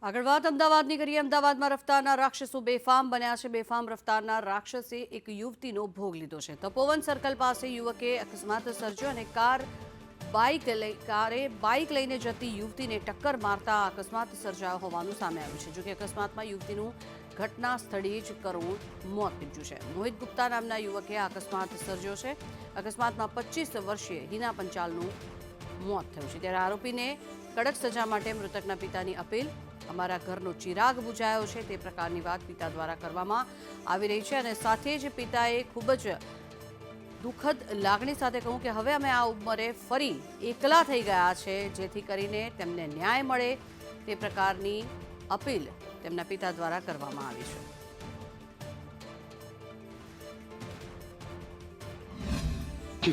આગળ વાત અમદાવાદની કરીએ। અમદાવાદમાં રફતારના રાક્ષસો બેફામ બન્યા છે। બેફામ રફતારના રાક્ષસે એક યુવતીનો ભોગ લીધો છે। તપોવન સર્કલ પાસે યુવકે અકસ્માત સર્જ્યો અને કારે બાઇક લઈને જતી યુવતીને ટક્કર મારતા અકસ્માત સર્જાયો હોવાનું સામે આવ્યું છે। જોકે અકસ્માતમાં યુવતીનું ઘટના સ્થળે જ કરુણ મોત નીપજ્યું છે। મોહિત ગુપ્તા નામના યુવકે આ અકસ્માત સર્જ્યો છે। અકસ્માતમાં 25 વર્ષીય હિના પંચાલનું મોત થયું છે। ત્યારે આરોપીને કડક સજા માટે મૃતકના પિતાની અપીલ। અમારા ઘરનો ચિરાગ બુજાયો છે તે પ્રકારની વાત પિતા દ્વારા કરવામાં આવી રહી છે અને સાથે જ પિતાએ ખૂબ જ દુઃખદ લાગણી સાથે કહ્યું કે હવે અમે આ ઉંમરે ફરી એકલા થઈ ગયા છે, જેથી કરીને તેમને ન્યાય મળે તે પ્રકારની અપીલ તેમના પિતા દ્વારા કરવામાં આવી છે।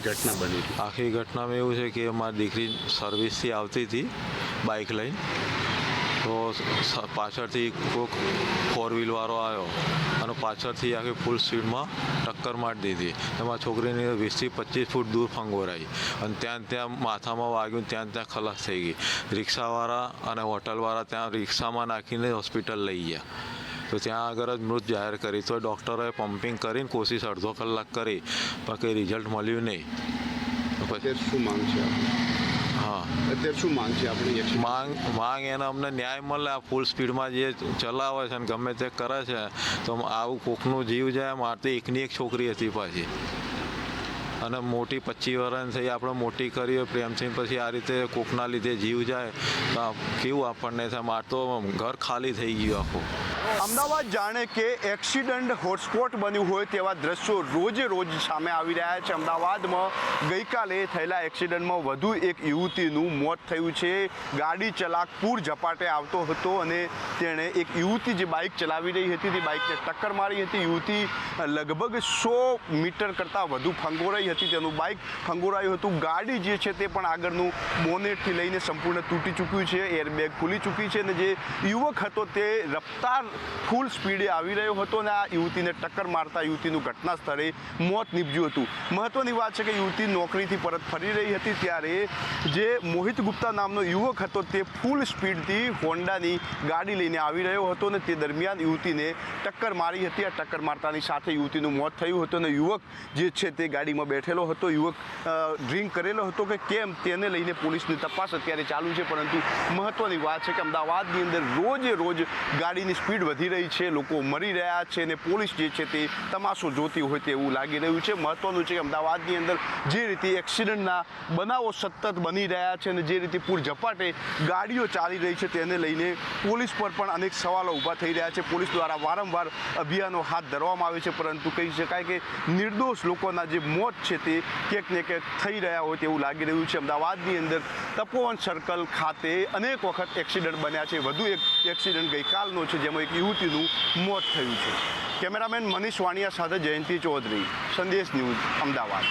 ઘટના બની આખી ઘટનામાં એવું છે કે મારી દીકરી સર્વિસથી આવતી હતી બાઇક લઈને, તો પાછળથી કોઈક ફોર વ્હીલવાળો આવ્યો અને પાછળથી આખી ફૂલ સ્પીડમાં ટક્કર મારી દીધી। એમાં છોકરીને 20 થી 25 ફૂટ દૂર ફંગોરાઈ અને ત્યાં માથામાં વાગ્યું, ત્યાં ખલાસ થઈ ગઈ। રિક્ષાવાળા અને હોટલવાળા ત્યાં રિક્ષામાં નાખીને હોસ્પિટલ લઈ ગયા, તો ત્યાં આગળ જ મૃત જાહેર કરી। તો ડૉક્ટરોએ પમ્પિંગ કરીને કોશિશ અડધો કલાક કરી, પણ કંઈ રિઝલ્ટ મળ્યું નહીં। પછી શું માંગ છે? હા, અત્યારે શું માંગ છે આપણી? માંગ એને અમને ન્યાય મળે। આ ફૂલ સ્પીડમાં જે ચલાવે છે અને ગમે તે કરે છે, તો આવું કોકનું જીવ જાય। મારે તો એકની એક છોકરી હતી પાછી, અને મોટી 25 વર્ષની થઈ, આપણે મોટી કરી પ્રેમથી, પછી આ રીતે કોકના લીધે જીવ જાય તો કેવું આપણને થાય? મારે તો ઘર ખાલી થઈ ગયું આખું। અમદાવાદ જાણે કે એક્સિડન્ટ હોટસ્પોટ બન્યું હોય તેવા દ્રશ્યો રોજે રોજ સામે આવી રહ્યા છે। અમદાવાદમાં ગઈકાલે થયેલા એક્સિડન્ટમાં વધુ એક યુવતીનું મોત થયું છે। ગાડી ચલાક પૂર ઝપાટે આવતો હતો અને તેણે એક યુવતી જે બાઇક ચલાવી રહી હતી તે બાઇકને ટક્કર મારી હતી। યુવતી લગભગ 100 મીટર કરતાં વધુ ફંગોરાઈ હતી, તેનું બાઇક ફંગોરાયું હતું। ગાડી જે છે તે પણ આગળનું બોનેટથી લઈને સંપૂર્ણ તૂટી ચૂક્યું છે, એરબેગ ખુલી ચૂકી છે અને જે યુવક હતો તે રફતાર ફૂલ સ્પીડે આવી રહ્યો હતો અને આ યુવતીને ટક્કર મારતા યુવતીનું ઘટના સ્થળે મોત નીપજ્યું હતું। મહત્વની વાત છે કે યુવતી નોકરીથી પરત ફરી રહી હતી ત્યારે જે મોહિત ગુપ્તા નામનો યુવક હતો તે ફૂલ સ્પીડથી હોન્ડાની ગાડી લઈને આવી રહ્યો હતો અને તે દરમિયાન યુવતીને ટક્કર મારી હતી। આ ટક્કર મારતાની સાથે યુવતીનું મોત થયું હતું અને યુવક જે છે તે ગાડીમાં બેઠેલો હતો। યુવક ડ્રિંક કરેલો હતો કે કેમ તેને લઈને પોલીસની તપાસ અત્યારે ચાલુ છે, પરંતુ મહત્વની વાત છે કે અમદાવાદની અંદર રોજે રોજ ગાડીની સ્પીડ વધી રહી છે, લોકો મરી રહ્યા છે અને પોલીસ જે છે તે તમાશો જોતી હોય તેવું લાગી રહ્યું છે। મહત્વનું છે કે અમદાવાદની અંદર જે રીતે એક્સિડન્ટના બનાવો સતત બની રહ્યા છે અને જે રીતે પૂર ઝપાટે ગાડીઓ ચાલી રહી છે તેને લઈને પોલીસ પર પણ અનેક સવાલો ઊભા થઈ રહ્યા છે। પોલીસ દ્વારા વારંવાર અભિયાનો હાથ ધરવામાં આવે છે, પરંતુ કહી શકાય કે નિર્દોષ લોકોના જે મોત છે તે ક્યાંક ને ક્યાંક થઈ રહ્યા હોય તેવું લાગી રહ્યું છે। અમદાવાદની અંદર તપોવન સર્કલ ખાતે અનેક વખત એક્સિડન્ટ બન્યા છે। વધુ એક એક્સિડન્ટ ગઈકાલનો છે જેમાં એક યુવતીનું મોત થયું છે। કેમેરામેન મનીષ વાણિયા સાથે જયંતિ ચૌધરી, સંદેશ ન્યૂઝ, અમદાવાદ।